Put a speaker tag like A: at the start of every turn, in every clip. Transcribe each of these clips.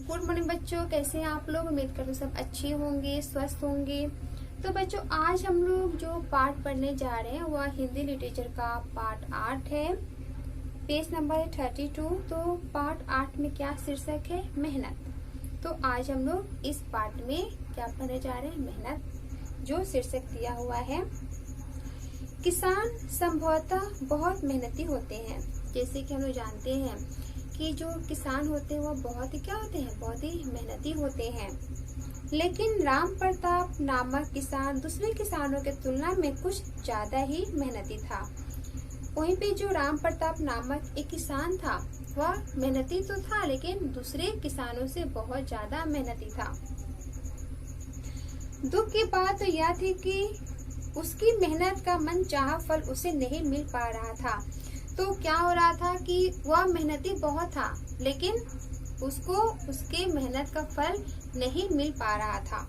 A: Good morning बच्चों, कैसे हैं आप लोग। उम्मीद करते सब अच्छे होंगे, स्वस्थ होंगे। तो बच्चों, आज हम लोग जो पाठ पढ़ने जा रहे हैं वह हिंदी लिटरेचर का पार्ट 8 है। पेज नंबर है 32। तो पार्ट 8 में क्या शीर्षक है? मेहनत। तो आज हम लोग इस पार्ट में क्या पढ़ने जा रहे हैं? मेहनत। जो शीर्षक दिया हुआ है, किसान संभवतः बहुत मेहनती होते हैं। जैसे कि हम लोग जानते हैं कि जो किसान होते हैं वह बहुत ही क्या होते हैं? बहुत ही मेहनती होते हैं। लेकिन राम प्रताप नामक किसान दूसरे किसानों के तुलना में कुछ ज्यादा ही मेहनती था। वहीं पे जो राम प्रताप नामक एक किसान था वह मेहनती तो था, लेकिन दूसरे किसानों से बहुत ज्यादा मेहनती था। दुख की बात तो यह थी कि उसकी मेहनत का मनचाहा फल उसे नहीं मिल पा रहा था। तो क्या हो रहा था कि वह मेहनती बहुत था, लेकिन उसको उसके मेहनत का फल नहीं मिल पा रहा था।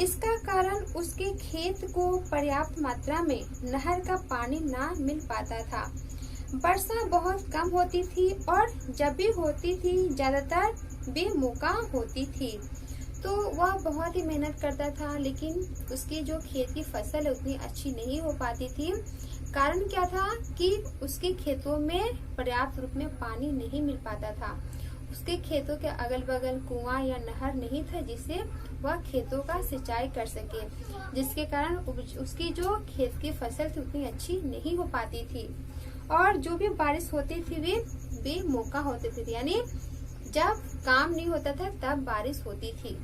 A: इसका कारण उसके खेत को पर्याप्त मात्रा में नहर का पानी ना मिल पाता था। वर्षा बहुत कम होती थी और जब भी होती थी ज्यादातर बेमौका होती थी। तो वह बहुत ही मेहनत करता था, लेकिन उसकी जो खेत की फसल है उतनी अच्छी नहीं हो पाती थी। कारण क्या था कि उसके खेतों में पर्याप्त रूप में पानी नहीं मिल पाता था। उसके खेतों के अगल बगल कुआं या नहर नहीं था जिससे वह खेतों का सिंचाई कर सके, जिसके कारण उसकी जो खेत की फसल थी उतनी अच्छी नहीं हो पाती थी। और जो भी बारिश होती थी वे बेमौका होते थे, यानी जब काम नहीं होता था तब बारिश होती थी,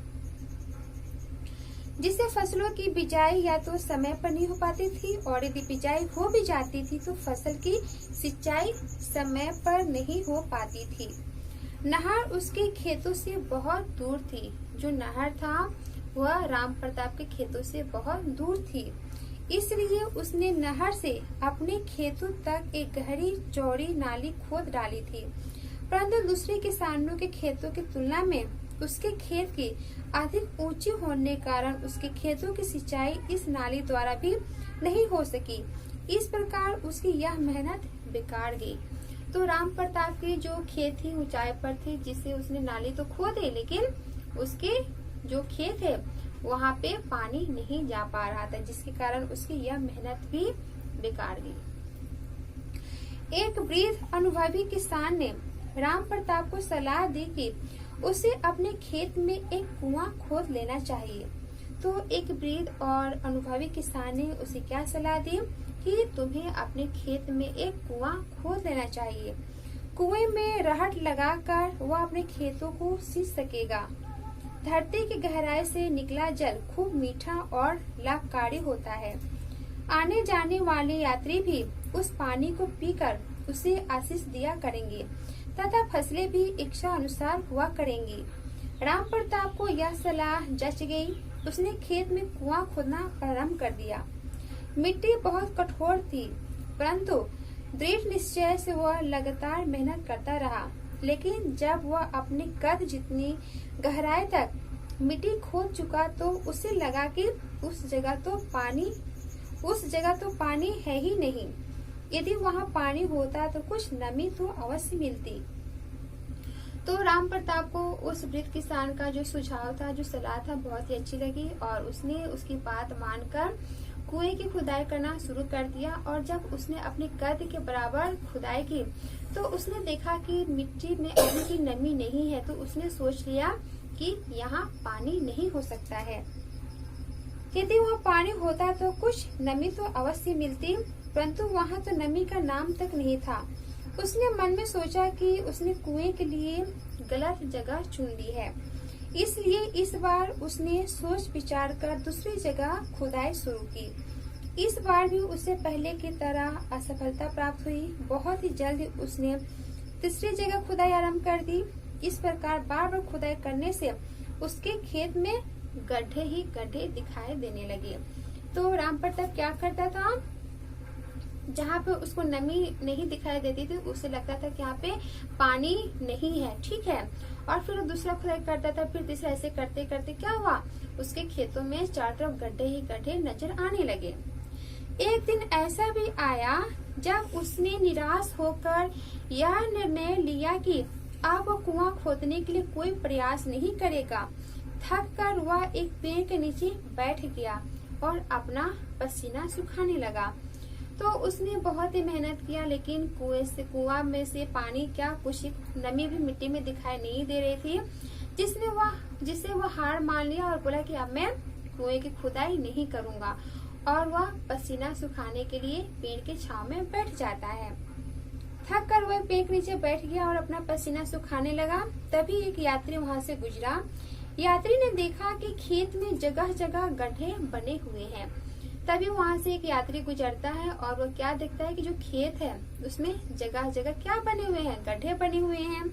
A: जिससे फसलों की बिजाई या तो समय पर नहीं हो पाती थी, और यदि बिजाई हो भी जाती थी तो फसल की सिंचाई समय पर नहीं हो पाती थी। नहर उसके खेतों से बहुत दूर थी। जो नहर था वह राम प्रताप के खेतों से बहुत दूर थी, इसलिए उसने नहर से अपने खेतों तक एक गहरी चौड़ी नाली खोद डाली थी। परंतु दूसरे किसानों के खेतों की तुलना में उसके खेत की अधिक ऊंची होने कारण उसके खेतों की सिंचाई इस नाली द्वारा भी नहीं हो सकी। इस प्रकार उसकी यह मेहनत बेकार गई। तो राम प्रताप की जो खेत थी ऊंचाई पर थी, जिससे उसने नाली तो खोदी, लेकिन उसके जो खेत है वहाँ पे पानी नहीं जा पा रहा था, जिसके कारण उसकी यह मेहनत भी बेकार गई। एक वृद्ध अनुभवी किसान ने राम प्रताप को सलाह दी कि उसे अपने खेत में एक कुआं खोद लेना चाहिए। तो एक वृद्ध और अनुभवी किसान ने उसे क्या सलाह दी कि तुम्हें अपने खेत में एक कुआं खोद लेना चाहिए। कुएं में रहट लगाकर वह अपने खेतों को सींच सकेगा। धरती की गहराई से निकला जल खूब मीठा और लाभकारी होता है। आने जाने वाले यात्री भी उस पानी को पीकर उसे आशीष दिया करेंगे तथा फसलें भी इच्छा अनुसार हुआ करेंगी। राम प्रताप को यह सलाह जच गई। उसने खेत में कुआं खोदना प्रारंभ कर दिया। मिट्टी बहुत कठोर थी, परंतु दृढ़ निश्चय से वह लगातार मेहनत करता रहा। लेकिन जब वह अपने कद जितनी गहराई तक मिट्टी खोद चुका तो उसे लगा कि उस जगह तो पानी है ही नहीं। यदि वहाँ पानी होता तो कुछ नमी तो अवश्य मिलती। तो राम प्रताप को उस वृद्ध किसान का जो सुझाव था, जो सलाह था, बहुत ही अच्छी लगी और उसने उसकी बात मानकर कुएं की खुदाई करना शुरू कर दिया। और जब उसने अपने कद के बराबर खुदाई की तो उसने देखा कि मिट्टी में अभी की नमी नहीं है। तो उसने सोच लिया कि यहाँ पानी नहीं हो सकता है। यदि वहाँ पानी होता तो कुछ नमी तो अवश्य मिलती, परंतु वहाँ तो नमी का नाम तक नहीं था। उसने मन में सोचा कि उसने कुएं के लिए गलत जगह चुन ली है, इसलिए इस बार उसने सोच विचार कर दूसरी जगह खुदाई शुरू की। इस बार भी उसे पहले की तरह असफलता प्राप्त हुई। बहुत ही जल्द उसने तीसरी जगह खुदाई आरंभ कर दी। इस प्रकार बार बार खुदाई करने से उसके खेत में गड्ढे ही गड्ढे दिखाई देने लगे। तो राम प्रताप क्या करता था, जहाँ पे उसको नमी नहीं दिखाई देती थी उसे लगता था कि यहाँ पे पानी नहीं है, ठीक है। और फिर दूसरा खुदाई करता था, फिर तीसरा, ऐसे करते करते क्या हुआ, उसके खेतों में चारों तरफ गड्ढे ही गड्ढे नजर आने लगे। एक दिन ऐसा भी आया जब उसने निराश होकर यह निर्णय लिया कि अब वह कुआं खोदने के लिए कोई प्रयास नहीं करेगा। थक कर वह एक पेड़ के नीचे बैठ गया और अपना पसीना सुखाने लगा। तो उसने बहुत ही मेहनत किया, लेकिन कुआं में से पानी क्या, कुछ नमी भी मिट्टी में दिखाई नहीं दे रही थी, जिससे वह हार मान लिया और बोला कि अब मैं कुएं की खुदाई नहीं करूंगा। और वह पसीना सुखाने के लिए पेड़ के छांव में बैठ जाता है। थक कर वह पेड़ के नीचे बैठ गया और अपना पसीना सुखाने लगा। तभी एक यात्री वहां से गुजरा। यात्री ने देखा कि खेत में जगह जगह गड्ढे बने हुए हैं। तभी वहां से एक यात्री गुजरता है और वो क्या देखता है कि जो खेत है उसमें जगह जगह क्या बने हुए हैं, गड्ढे बने हुए हैं।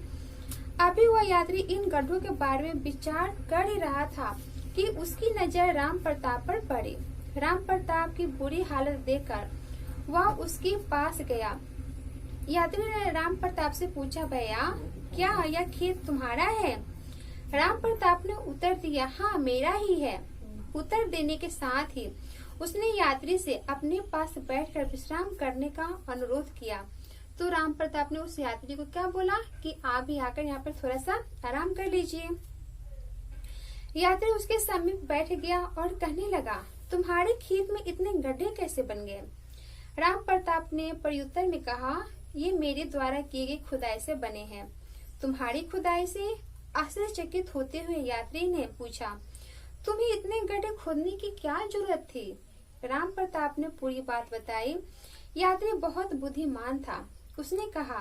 A: अभी वह यात्री इन गड्ढों के बारे में विचार कर ही रहा था कि उसकी नजर राम प्रताप पर पड़ी। राम प्रताप की बुरी हालत देखकर वह उसके पास गया। यात्री ने राम प्रताप से पूछा, भैया क्या यह खेत तुम्हारा है? राम प्रताप ने उत्तर दिया, हाँ मेरा ही है। उत्तर देने के साथ ही उसने यात्री से अपने पास बैठकर विश्राम करने का अनुरोध किया। तो राम प्रताप ने उस यात्री को क्या बोला कि आप भी आकर यहाँ पर थोड़ा सा आराम कर लीजिए। यात्री उसके समीप बैठ गया और कहने लगा, तुम्हारे खेत में इतने गड्ढे कैसे बन गए? राम प्रताप ने प्रत्युत्तर में कहा, ये मेरे द्वारा किए गए खुदाई से बने हैं। तुम्हारी खुदाई से? आश्चर्यचकित होते हुए यात्री ने पूछा, तुम्हें इतने गड्ढे खोदने की क्या जरूरत थी? राम प्रताप ने पूरी बात बताई। यात्री बहुत बुद्धिमान था। उसने कहा,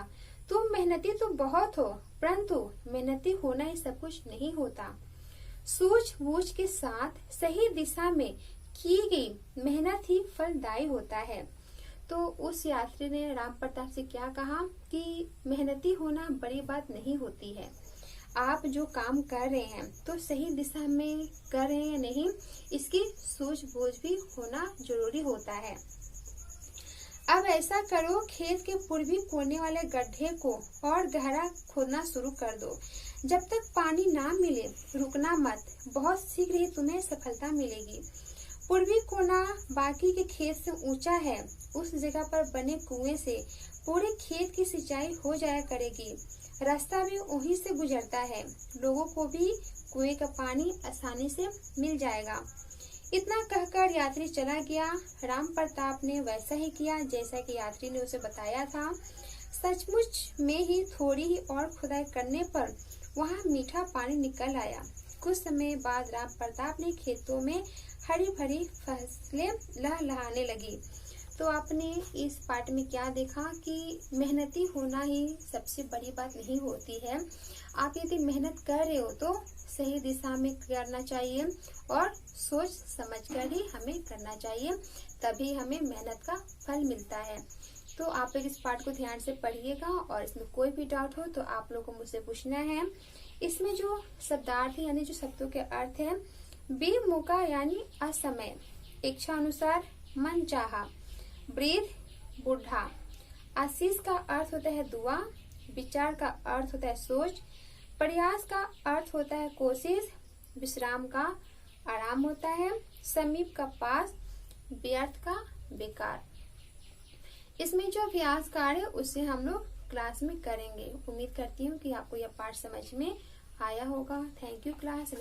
A: तुम मेहनती तो बहुत हो, परंतु मेहनती होना ही सब कुछ नहीं होता। सूझबूझ के साथ सही दिशा में की गई मेहनत ही फलदायी होता है। तो उस यात्री ने राम प्रताप से क्या कहा कि मेहनती होना बड़ी बात नहीं होती है। आप जो काम कर रहे हैं तो सही दिशा में कर रहे हैं या नहीं, इसकी सूझबूझ भी होना जरूरी होता है। अब ऐसा करो, खेत के पूर्वी कोने वाले गड्ढे को और गहरा खोदना शुरू कर दो। जब तक पानी ना मिले रुकना मत, बहुत शीघ्र ही तुम्हें सफलता मिलेगी। पूर्वी कोना बाकी के खेत से ऊंचा है। उस जगह पर बने कुएं से पूरे खेत की सिंचाई हो जाया करेगी। रास्ता भी वहीं से गुजरता है। लोगों को भी कुएं का पानी आसानी से मिल जाएगा। इतना कहकर यात्री चला गया। राम प्रताप ने वैसा ही किया जैसा कि यात्री ने उसे बताया था। सचमुच में ही थोड़ी ही और खुदाई करने पर वहां मीठा पानी निकल आया। कुछ समय बाद राम प्रताप ने खेतों में हरी भरी फसलें लहलहाने लगी। तो आपने इस पाठ में क्या देखा कि मेहनती होना ही सबसे बड़ी बात नहीं होती है। आप यदि मेहनत कर रहे हो तो सही दिशा में करना चाहिए और सोच समझकर ही हमें करना चाहिए, तभी हमें मेहनत का फल मिलता है। तो आप लोग इस पाठ को ध्यान से पढ़िएगा और इसमें कोई भी डाउट हो तो आप लोगों को मुझसे पूछना है। इसमें जो शब्दार्थ है यानी जो शब्दों के अर्थ है, बेमौका यानी असमय, इच्छा अनुसार, मन चाहा, वृद्ध बूढ़ा, आशीष का अर्थ होता है दुआ, विचार का अर्थ होता है सोच, प्रयास का अर्थ होता है कोशिश, विश्राम का आराम होता है, समीप का पास, व्यर्थ का बेकार। इसमें जो अभ्यास कार्य है उसे हम लोग क्लास में करेंगे। उम्मीद करती हूँ कि आपको यह पाठ समझ में आया होगा। Thank you class.